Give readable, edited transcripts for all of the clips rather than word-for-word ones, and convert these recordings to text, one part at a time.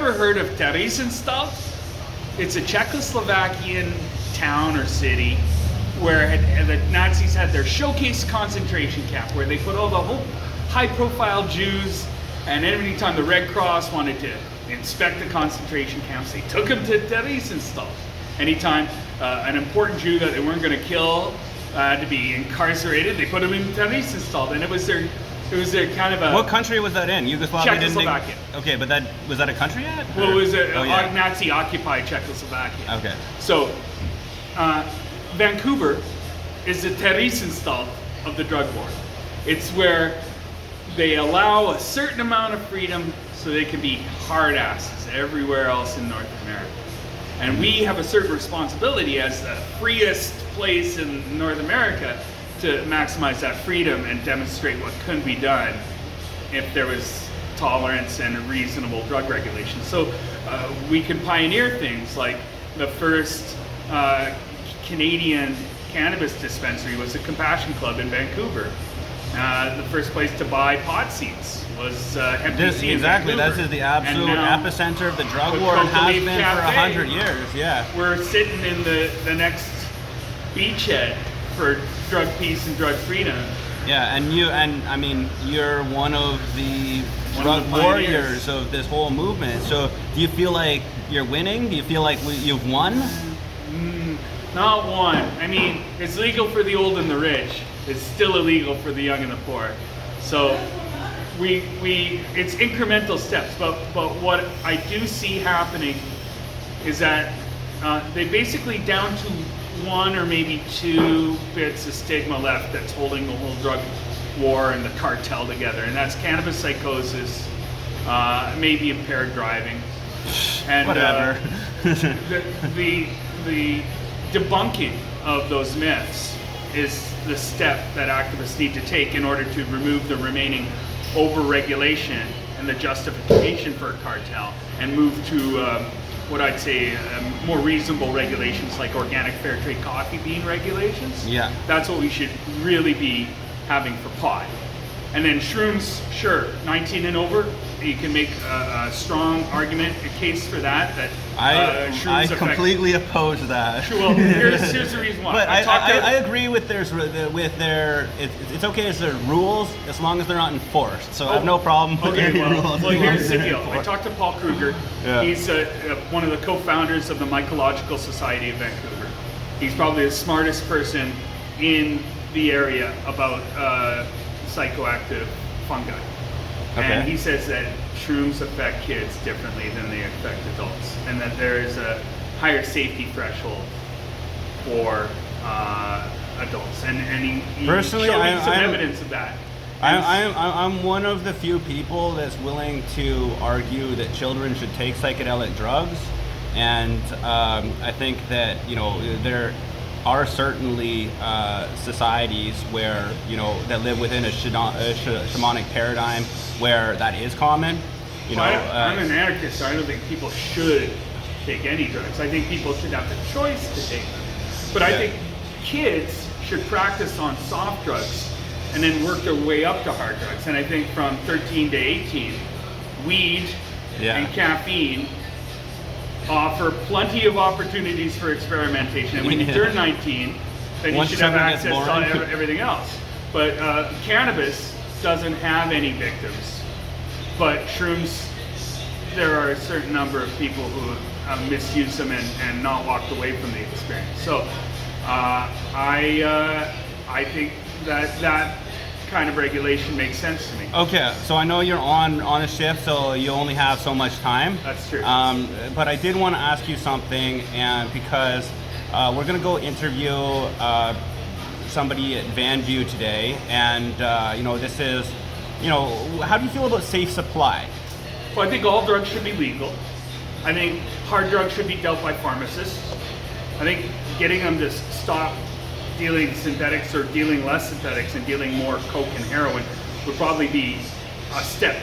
ever heard of Theresienstadt? It's a Czechoslovakian town or city where the Nazis had their showcase concentration camp, where they put all the whole high-profile Jews, and every time the Red Cross wanted to inspect the concentration camps, they took them to Theresienstadt. Anytime an important Jew that they weren't going to kill to be incarcerated, they put him in Theresienstadt, and it was their kind of a... What country was that in? Yugoslavia? Czechoslovakia. Okay, but was that a country yet? Well, it was a Nazi-occupied Czechoslovakia. Okay. So, Vancouver is the Theresienstadt of the drug war. It's where they allow a certain amount of freedom so they can be hard asses everywhere else in North America. And we have a certain responsibility as the freest place in North America to maximize that freedom and demonstrate what could be done if there was tolerance and reasonable drug regulation. So we can pioneer things like the first Canadian cannabis dispensary was the Compassion Club in Vancouver. The first place to buy pot seeds was MPC in Vancouver. This is the absolute epicenter of the drug war and has been for 100 years. Yeah, we're sitting in the next beachhead for drug peace and drug freedom. Yeah, and you're one of the drug warriors of this whole movement. So do you feel like you're winning? Do you feel like you've won? Not won. I mean, it's legal for the old and the rich. It's still illegal for the young and the poor. So it's incremental steps. But what I do see happening is that they basically down to one or maybe two bits of stigma left that's holding the whole drug war and the cartel together, and that's cannabis psychosis, maybe impaired driving, and whatever. the debunking of those myths is the step that activists need to take in order to remove the remaining over-regulation and the justification for a cartel and move to what I'd say more reasonable regulations like organic fair trade coffee bean regulations. Yeah. That's what we should really be having for pot. And then shrooms, sure, 19 and over, you can make a strong argument, a case for that I completely oppose that. Well, here's the reason why. But I agree with it's okay as their rules as long as they're not enforced. So I have no problem with any rules. Well, here's the deal. I talked to Paul Kruger. Yeah. He's one of the co-founders of the Mycological Society of Vancouver. He's probably the smartest person in the area about psychoactive fungi. Okay. And he says that shrooms affect kids differently than they affect adults, and that there is a higher safety threshold for adults. And he personally, showed me some evidence of that. I'm one of the few people that's willing to argue that children should take psychedelic drugs, and I think that there are certainly societies where that live within a shamanic paradigm where that is common. I'm an anarchist, so I don't think people should take any drugs. I think people should have the choice to take them. But I think kids should practice on soft drugs and then work their way up to hard drugs. And I think from 13 to 18, weed and caffeine offer plenty of opportunities for experimentation. And when you turn 19, then you should have access to everything else. But cannabis doesn't have any victims. But shrooms, there are a certain number of people who misuse them and not walked away from the experience. So I think that kind of regulation makes sense to me. Okay, so I know you're on a shift, so you only have so much time. That's true. But I did want to ask you something, and because we're going to go interview somebody at Vanview today, and this is, how do you feel about safe supply? Well, I think all drugs should be legal. I think hard drugs should be dealt by pharmacists. I think getting them to stop dealing synthetics or dealing less synthetics and dealing more coke and heroin would probably be a step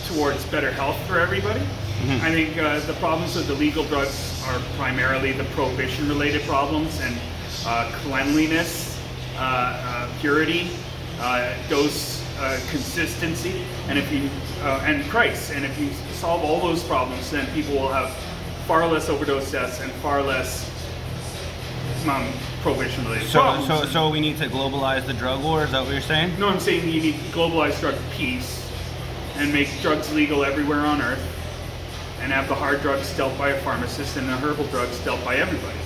towards better health for everybody. Mm-hmm. I think the problems with the legal drugs are primarily the prohibition-related problems and cleanliness, purity. Those consistency, and if you and price, and if you solve all those problems, then people will have far less overdose deaths and far less prohibition-related problems. So we need to globalize the drug war. Is that what you're saying? No, I'm saying you need globalized drug peace and make drugs legal everywhere on Earth, and have the hard drugs dealt by a pharmacist and the herbal drugs dealt by everybody.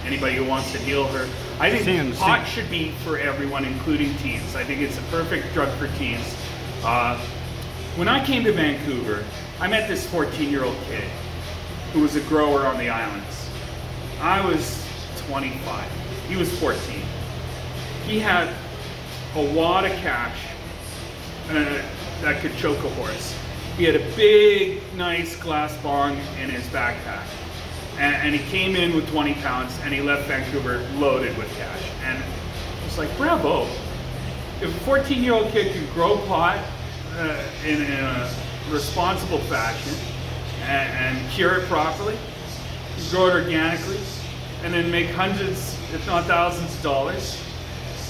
Anybody who wants to heal her. I think pot should be for everyone, including teens. I think it's a perfect drug for teens. When I came to Vancouver, I met this 14-year-old kid who was a grower on the islands. I was 25. He was 14. He had a wad of cash that could choke a horse. He had a big, nice glass bong in his backpack. And he came in with 20 pounds and he left Vancouver loaded with cash. And I was like, bravo. If a 14-year-old kid can grow pot in a responsible fashion and cure it properly, grow it organically, and then make hundreds, if not thousands of dollars,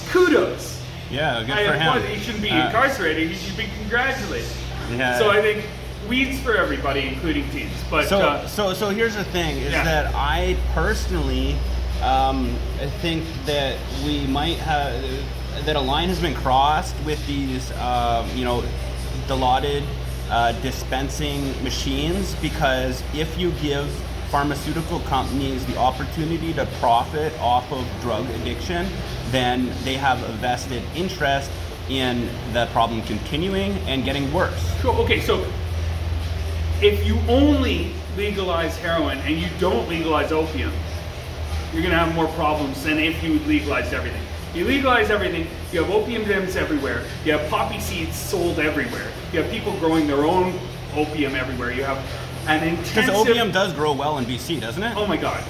kudos. Yeah, good for him. He shouldn't be incarcerated, he should be congratulated. Yeah. So I think weeds for everybody, including teens. But so here's the thing: is that I personally think that we might have that a line has been crossed with these, dilaudid dispensing machines, because if you give pharmaceutical companies the opportunity to profit off of drug addiction, then they have a vested interest in the problem continuing and getting worse. Sure. Okay, so if you only legalize heroin and you don't legalize opium, you're going to have more problems than if you legalized everything. You legalize everything, you have opium dens everywhere, you have poppy seeds sold everywhere, you have people growing their own opium everywhere, you have an intensive... Because opium does grow well in BC, doesn't it? Oh my God,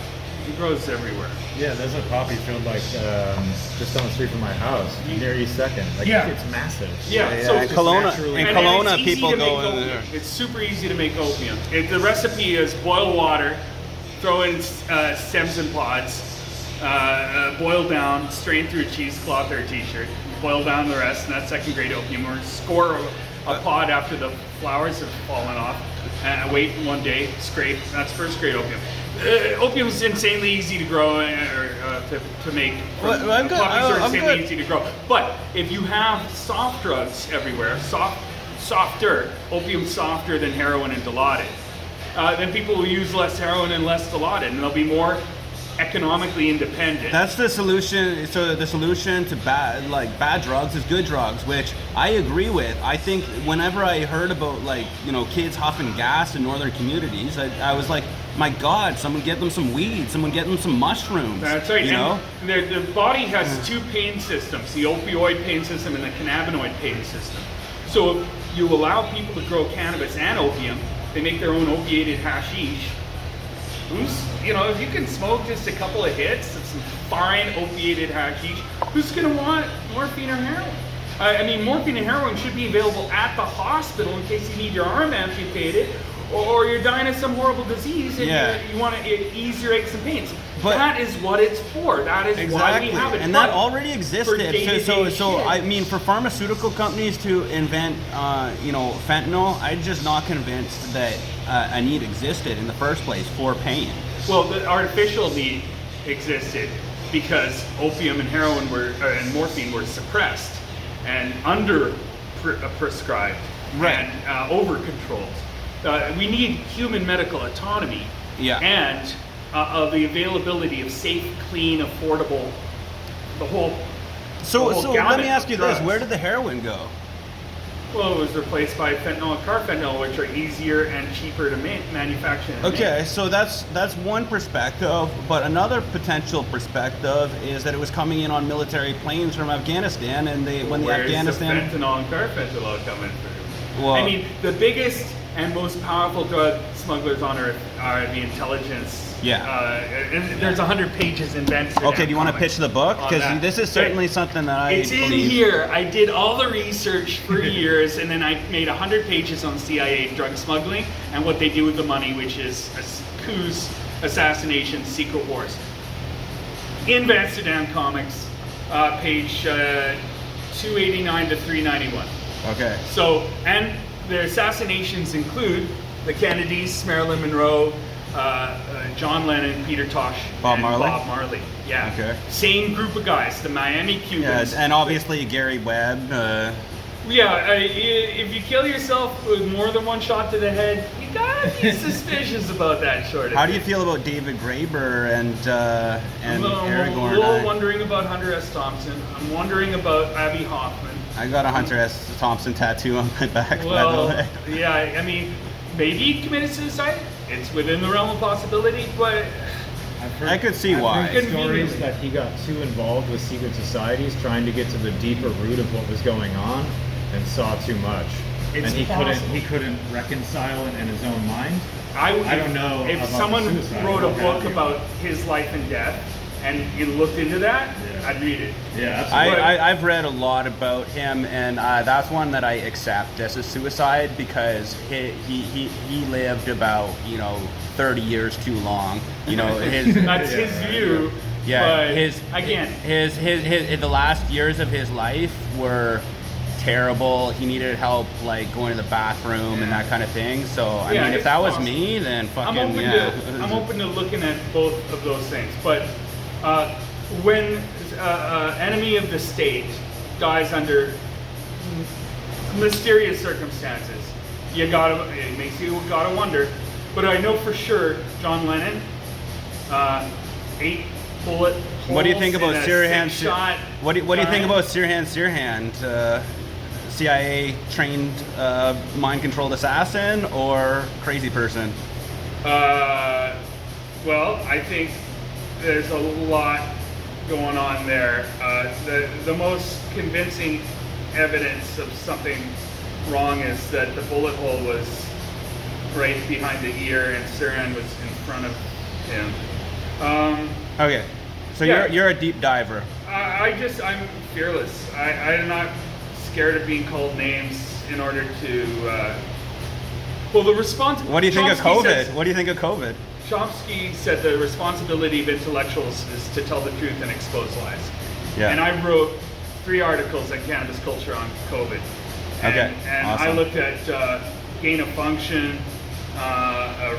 it grows everywhere. Yeah, there's a poppy field like just down the street from my house, near East 2nd. Like, it's massive. Yeah, so in Kelowna, people go in there. It's super easy to make opium. The recipe is boil water, throw in stems and pods, boil down, strain through a cheesecloth or a t-shirt, boil down the rest, and that's second grade opium. Or score a pod after the flowers have fallen off, and wait one day, scrape, that's first grade opium. Opium is insanely easy to grow to make. Poppies are insanely easy to grow. But if you have soft drugs everywhere, softer, opium softer than heroin and Dilaudid, then people will use less heroin and less Dilaudid, and they'll be more economically independent. That's the solution. So the solution to bad drugs is good drugs, which I agree with. I think whenever I heard about kids huffing gas in northern communities, I was like, my God, someone get them some weed, someone get them some mushrooms. That's right. The body has two pain systems, the opioid pain system and the cannabinoid pain system. So if you allow people to grow cannabis and opium, they make their own opiated hashish. If you can smoke just a couple of hits of some fine opiated hashish, who's going to want morphine or heroin? Morphine and heroin should be available at the hospital in case you need your arm amputated, or you're dying of some horrible disease and you want to ease your aches and pains. But that is what it's for. That is why we have it. And that already existed. For pharmaceutical companies to invent, fentanyl, I'm just not convinced that a need existed in the first place for pain. Well, the artificial need existed because opium and heroin and morphine were suppressed and prescribed and over controlled. We need human medical autonomy and the availability of safe, clean, affordable, the whole let me ask you this: where did the heroin go? Well, it was replaced by fentanyl and carfentanil, which are easier and cheaper to manufacture. Okay, so that's one perspective, but another potential perspective is that it was coming in on military planes from Afghanistan, and Where's the fentanyl and carfentanil coming through? Well, the biggest and most powerful drug smugglers on Earth are the intelligence. And there's 100 pages in Benson. Okay, do you want to pitch the book? Because this is certainly something that I It's in here. I did all the research for years, and then I made 100 pages on CIA drug smuggling and what they do with the money, which is coups, assassinations, secret wars. In Amsterdam Comics, page 289 to 391. Okay. So, and the assassinations include the Kennedys, Marilyn Monroe, John Lennon, Peter Tosh, Bob and Marley? Bob Marley. Yeah. Okay. Same group of guys, the Miami Yeah, Cubans. and obviously Gary Webb. Yeah, if you kill yourself with more than one shot to the head, you gotta be suspicious about that sort of How do you thing. feel about David Graeber and I'm a Aragorn? little wondering about Hunter S. Thompson. I'm wondering about Abby Hoffman. I got a Hunter S. Thompson tattoo on my back, by the Well, way. yeah, I mean, maybe he committed suicide. It's within the realm of possibility, but I could see why. I've heard stories that he got too involved with secret societies, trying to get to the deeper root of what was going on, and saw too much. It's and he possible. couldn't reconcile it in his own mind. I don't know if about someone suicide, wrote a what book have you. about his life and death and you looked into that, Yeah. I'd read it. Yeah, absolutely. I've read a lot about him, and that's one that I accept as a suicide because he lived about 30 years too long. His That's his view. yeah but his the last years of his life were terrible. He needed help like going to the bathroom and that kind of thing. So I Yeah, mean, if it's that was possible. me, then fucking I'm open to looking at both of those things. But when enemy of the state dies under mysterious circumstances, it makes you gotta wonder. But I know for sure John Lennon, 8 bullet holes. What do you think about in a Sirhan? 6-shot What do you think guy. about Sirhan? CIA trained mind controlled assassin or crazy person? Well, I think there's a lot going on there. The most convincing evidence of something wrong is that the bullet hole was right behind the ear and Sirhan was in front of him. Okay, so Yeah. you're a deep diver. I'm fearless. I'm not scared of being called names in order to. Well, the response. What do you think of Chomsky COVID? says- What do you think of COVID? Chomsky said the responsibility of intellectuals is to tell the truth and expose lies. Yeah. And I wrote 3 articles on cannabis culture on COVID. Okay, And I awesome. looked at gain of function,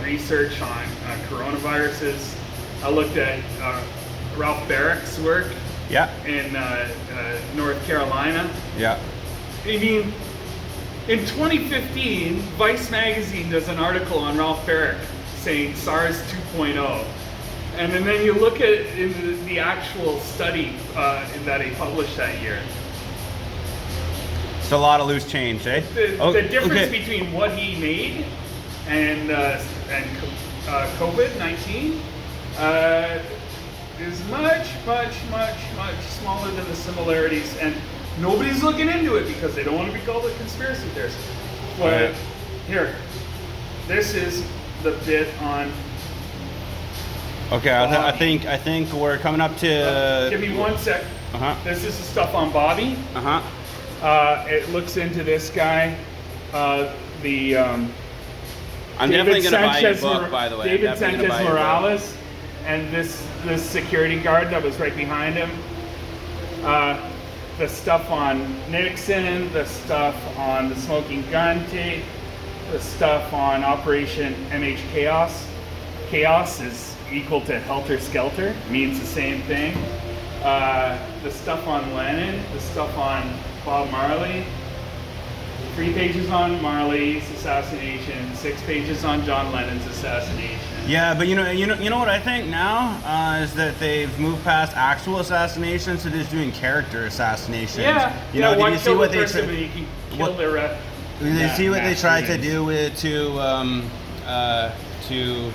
research on coronaviruses. I looked at Ralph Barrick's work Yeah, in North Carolina. yeah. I mean, in 2015, Vice magazine does an article on Ralph Barrick saying SARS 2.0. And then you look at in the actual study that he published that year. It's a lot of loose change, eh? The difference okay. between what he made and COVID-19 is much smaller than the similarities, and nobody's looking into it because they don't want to be called a conspiracy theorist. But Okay. here, this is the bit on. Okay, I think we're coming up to. Give me 1 sec. Uh-huh. This is the stuff on Bobby. Uh-huh. It looks into this guy. I'm definitely gonna buy your book, by the way. I'm David definitely gonna Sanchez buy your book. Morales, and this security guard that was right behind him. The stuff on Nixon, the stuff on the smoking gun tape, the stuff on Operation MH Chaos. Chaos is equal to Helter Skelter, means the same thing. The stuff on Lennon, the stuff on Bob Marley. 3 pages on Marley's assassination, 6 pages on John Lennon's assassination. Yeah, but you know what I think now is that they've moved past actual assassinations to just doing character assassinations. Yeah, You know, why did you see kill what the they person tried? when you can kill what- their rep? Did you see what they mass tried to shootings. do with to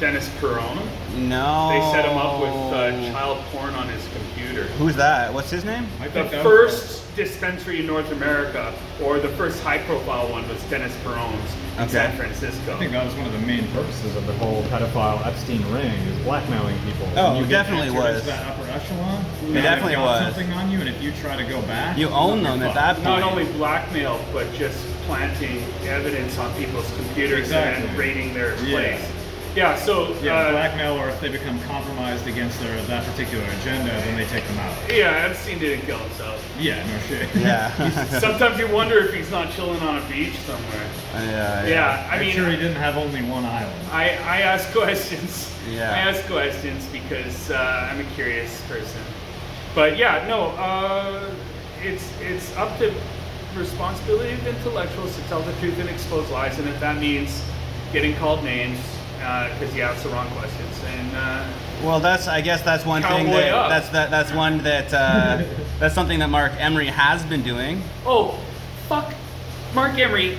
Dennis Corona. no? They set him up with child porn on his computer. Who's that? What's his name? I The think that first dispensary in North America, or the first high-profile one, was Dennis Peron's in Okay. San Francisco. I think that was one of the main purposes of the whole pedophile Epstein ring, is blackmailing people. Oh, When you it get definitely entered was. into that upper echelon. It they've definitely got was. something on you, and if you try to go back, You own them at that point. Not only blackmail, but just planting evidence on people's computers Exactly. and raiding their Yeah. place. Yeah, so Yeah, blackmail, or if they become compromised against that particular agenda, then they take them out. yeah, Epstein didn't kill himself. Yeah, no shit. Yeah. Sometimes you wonder if he's not chilling on a beach somewhere. Yeah. I I'm mean, sure he didn't have only one island. I ask questions. Yeah. I ask questions because I'm a curious person. But yeah, no, it's up to responsibility of intellectuals to tell the truth and expose lies, and if that means getting called names because you asked the wrong questions, and Well, I guess that's one thing Cowboy that up. that's one that that's something that Mark Emery has been doing. oh, fuck, Mark Emery,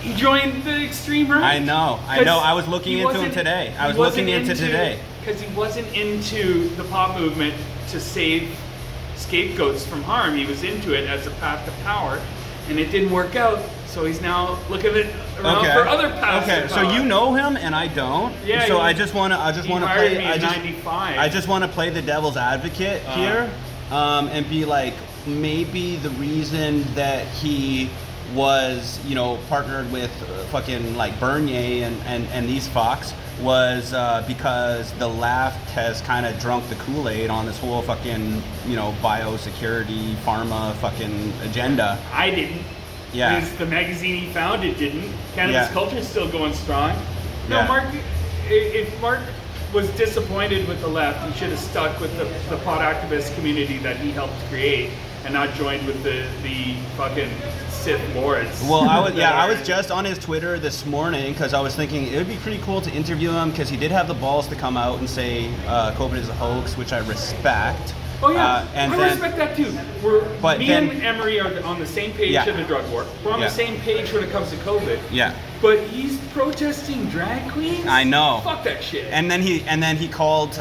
he joined the extreme right. I know. I was looking into him today. Because he wasn't into the pop movement to save scapegoats from harm. He was into it as a path to power, and it didn't work out. So he's now looking around for other paths. Okay, to so power. you know him and I don't. Yeah. So he- I just want to he hired play. me in '95. I just want to play the devil's advocate here, and be like, maybe the reason that he was, partnered with fucking like Bernier and these fucks was because the left has kind of drunk the Kool-Aid on this whole fucking, biosecurity, pharma fucking agenda. I didn't. Yeah. Because the magazine he founded didn't. Cannabis culture is still going strong. No, Yeah. Mark. If Mark was disappointed with the left, he should have stuck with the pot activist community that he helped create, and not joined with the fucking Sith lords. Well, I was just on his Twitter this morning because I was thinking it would be pretty cool to interview him because he did have the balls to come out and say COVID is a hoax, which I respect. Oh yeah, and I then, respect that too. And Emery are on the same page Yeah. to the drug war. We're on Yeah. the same page when it comes to COVID. Yeah. But he's protesting drag queens. I know. Fuck that shit. And then he called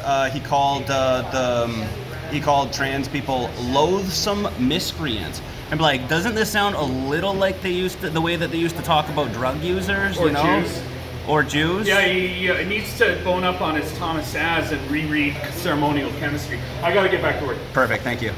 trans people loathsome miscreants. I'm like, doesn't this sound a little like the way that they used to talk about drug users? Or Jews. Or Jews? Yeah, he needs to bone up on his Thomas Saz and reread ceremonial chemistry. I gotta get back to work. Perfect. Thank you.